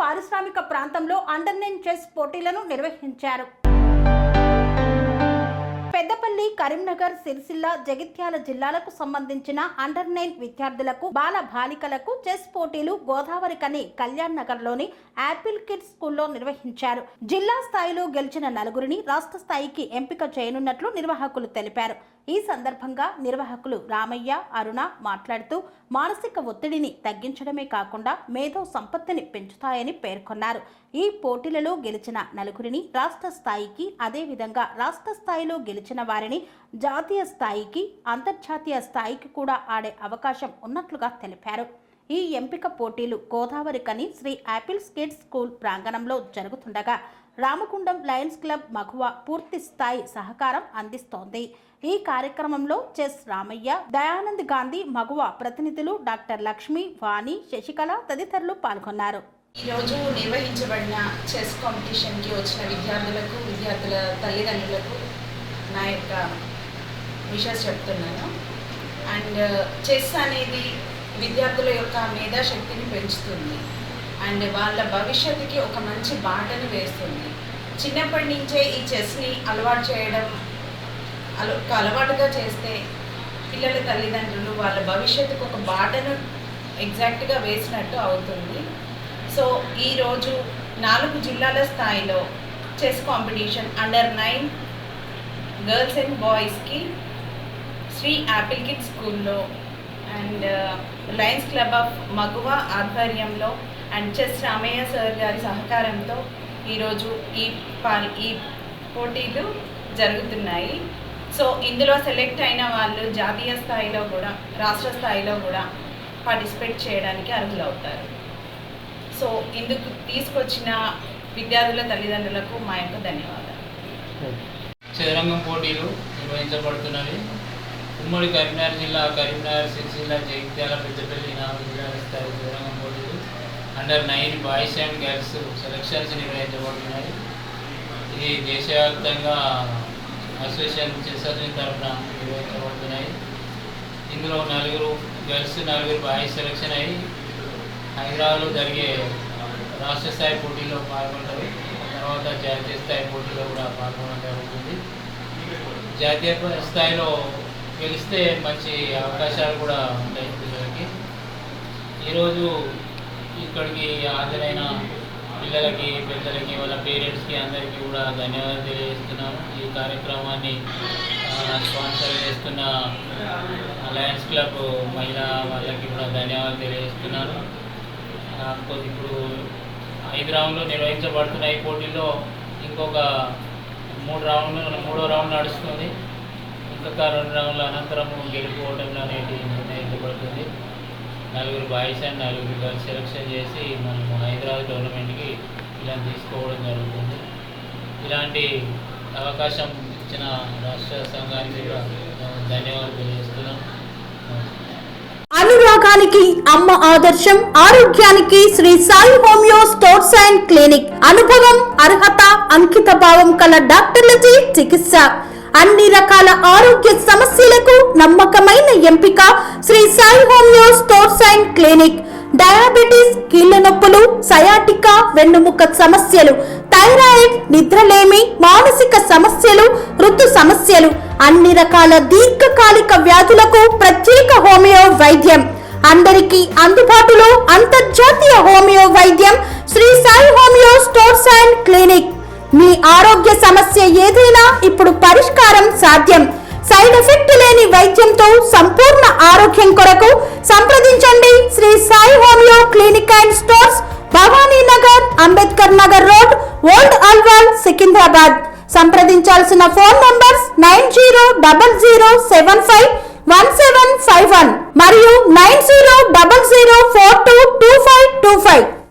పారిశ్రామిక ప్రాంతంలో అండర్-9 చెస్ పోటీలను నిర్వహించారు. పెద్దపల్లి, కరీంనగర్, సిరిసిల్ల, జగిత్యాల జిల్లాలకు సంబంధించిన అండర్-9 విద్యార్థులకు, బాల బాలికలకు చెస్ పోటీలు గోదావరికని కళ్యాణ్ నగర్ లోని యాపిల్ కిడ్స్ స్కూల్లో నిర్వహించారు. జిల్లా స్థాయిలో గెలిచిన నలుగురిని రాష్ట్ర స్థాయికి ఎంపిక చేయనున్నట్లు నిర్వాహకులు తెలిపారు. ఈ సందర్భంగా నిర్వాహకులు రామయ్య, అరుణ మాట్లాడుతూ మానసిక ఒత్తిడిని తగ్గించడమే కాకుండా మేధో సంపత్తిని పెంచుతాయని పేర్కొన్నారు. ఈ పోటీలలో గెలిచిన నలుగురిని రాష్ట్ర స్థాయికి, అదేవిధంగా రాష్ట్ర స్థాయిలో గెలిచిన వారిని జాతీయ స్థాయికి, అంతర్జాతీయ స్థాయికి కూడా ఆడే అవకాశం ఉన్నట్లుగా తెలిపారు. ఈ ఎంపిక పోటీలు గోదావరికని శ్రీ యాపిల్ కిడ్స్ స్కూల్ ప్రాంగణంలో జరుగుతుండగా రామగుండం లయన్స్ క్లబ్ మగువ పూర్తి స్థాయి సహకారం అందిస్తోంది. ఈ కార్యక్రమంలో చెస్ రామయ్య, దయానంద్ గాంధీ మగువ ప్రతినిధులు డాక్టర్ లక్ష్మి, వాణి, శశికళ తదితరులు పాల్గొన్నారు. ఈరోజు నిర్వహించబడిన చెస్ కాంపిటీషన్కి వచ్చిన విద్యార్థులకు, విద్యార్థుల తల్లిదండ్రులకు నా యొక్క విషెస్ చెప్తున్నాను. అండ్ చెస్ అనేది విద్యార్థుల యొక్క మేధాశక్తిని పెంచుతుంది అండ్ వాళ్ళ భవిష్యత్తుకి ఒక మంచి బాటను వేస్తుంది. చిన్నప్పటి నుంచే ఈ చెస్ని అలవాటు చేయడం అలవాటుగా చేస్తే పిల్లల తల్లిదండ్రులు వాళ్ళ భవిష్యత్తుకు ఒక బాటను ఎగ్జాక్ట్గా వేసినట్టు అవుతుంది. సో ఈరోజు 4 జిల్లాల స్థాయిలో chess competition under nine girls and బాయ్స్కి శ్రీ యాపిల్ కిడ్స్ స్కూల్లో and Lions Club of Maguva ఆధ్వర్యంలో అండ్ చెస్ రామయ్య సార్ గారి సహకారంతో ఈరోజు ఈ పోటీలు జరుగుతున్నాయి. సో ఇందులో సెలెక్ట్ అయిన వాళ్ళు జాతీయ స్థాయిలో కూడా, రాష్ట్ర స్థాయిలో కూడా పార్టిసిపేట్ చేయడానికి అర్హులవుతారు. సో ఇందుకు తీసుకొచ్చిన విద్యార్థుల తల్లిదండ్రులకు మా యొక్క ధన్యవాదాలు. చదరంగం పోటీలు నిర్వహించబడుతున్నవి. ఉమ్మడి కరీంనగర్ జిల్లా, కరీంనగర్, సిరిసిల్ల, జగిత్యాల, పెద్దపల్లి 4 జిల్లాల స్థాయి చదరంగం పోటీలు అండర్-9 బాయ్స్ అండ్ గర్ల్స్ సెలక్షన్స్ నిర్వహించబడుతున్నాయి. ఇది దేశవ్యాప్తంగా అసోసియేషన్ చెస్ అసోసియేషన్ తరఫున నిర్వహించబడుతున్నాయి. ఇందులో 4 గర్ల్స్, 4 బాయ్స్ సెలక్షన్ అయ్యి హైదరాబాద్లో జరిగే రాష్ట్ర స్థాయి పోటీల్లో పాల్గొంటారు. తర్వాత జాతీయ స్థాయి పోటీలో కూడా పాల్గొనడం జరుగుతుంది. జాతీయ స్థాయిలో గెలిస్తే మంచి అవకాశాలు కూడా ఉంటాయి పిల్లలకి. ఈరోజు ఇక్కడికి హాజరైన పిల్లలకి, పెద్దలకి, వాళ్ళ పేరెంట్స్కి అందరికీ కూడా ధన్యవాదాలు తెలియజేస్తున్నాను. ఈ కార్యక్రమాన్ని స్పాన్సర్ చేస్తున్న లయన్స్ క్లబ్ మహిళా వాళ్ళకి కూడా ధన్యవాదాలు తెలియజేస్తున్నాను. ఇప్పుడు 5 రౌండ్లు నిర్వహించబడుతున్న ఈ పోటీల్లో ఇంకొక 3 రౌండ్ నడుస్తుంది. ఇంకొక 2 రౌండ్ల అనంతరం గెలుపుకోవడంలో అనేది నిర్ణయించబడుతుంది. 4 బాయ్స్ అండ్ 4 గర్ల్స్ సెలక్షన్ చేసి మనము హైదరాబాద్ టోర్నమెంట్కి ఇలా తీసుకోవడం జరుగుతుంది. ఇలాంటి అవకాశం ఇచ్చిన రాష్ట్ర సంఘానికి కూడా ధన్యవాదాలు తెలియజేస్తున్నాం. అనురాగానికి అమ్మ ఆదర్శం, ఆరోగ్యానికి Sri Sai homeo stores and clinic. అనుభవం, అర్హత, అంకిత భావం కల డాక్టర్లచే చికిత్స. అన్ని రకాల ఆరోగ్య సమస్యలకు నమ్మకమైన ఎంపిక Sri Sai homeo stores and clinic. Diabetes, కీళ్ల నొప్పులు, సయాటికా, వెన్నుముక సమస్యలు, థైరాయిడ్, నిద్రలేమి, మానసిక సమస్యలు, ఋతు సమస్యలు, అన్ని రకాల దీర్ఘకాలిక వ్యాధులకు ప్రత్యేక హోమియో వైద్యం. అందరికీ అందుబాటులో అంతర్జాతీయ హోమియో వైద్యం Shri Sai homeo stores and clinic. మీ ఆరోగ్య సమస్య ఏదైనా ఇప్పుడు పరిష్కారం సాధ్యం. సైడ్ ఎఫెక్ట్ లేని వైద్యంతో సంపూర్ణ ఆరోగ్యం కొరకు సంప్రదించండి Shri Sai homeo clinic and stores, Bhavani Nagar, Ambedkar Nagar road, old Alwal, Secunderabad. సంప్రదించాల్సిన ఫోన్ నంబర్స్ 9000751751 మరియు 9000422525.